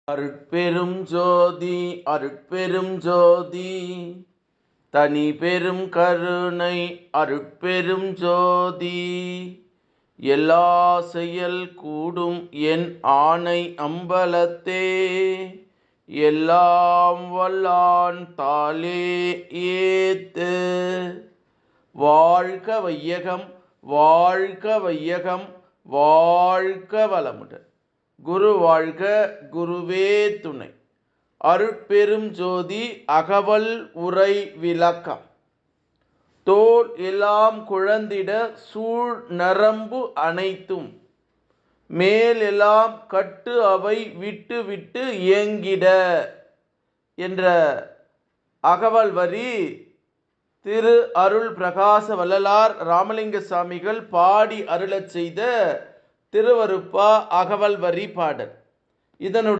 அருட்பெரும் ஜோதி அருட்பெரும் ஜோதி தனி பெரும் கருணை அருட்பெரும் ஜோதி எல்லா செயல் கூடும் என் ஆணை அம்பலத்தே எல்லாம் வல்லான் தாளே ஏத்து. வாழ்க வையகம் வாழ்க வையகம் வாழ்க வளமுடன். குரு வாழ்க குருவே துணை. அருட்பெரும் ஜோதி அகவல் உரை விளக்கம். தோல் எல்லாம் குழந்திட சூழ் நரம்பு அனைத்தும் மேல் எல்லாம் கட்டு அவை விட்டு விட்டு இயங்கிட என்ற அகவல் வரி திரு அருள் பிரகாச வள்ளலார் ராமலிங்க சாமிகள் பாடி அருளச் செய்த திருவருப்பா அகவல் வரி பாடல். இதனுடைய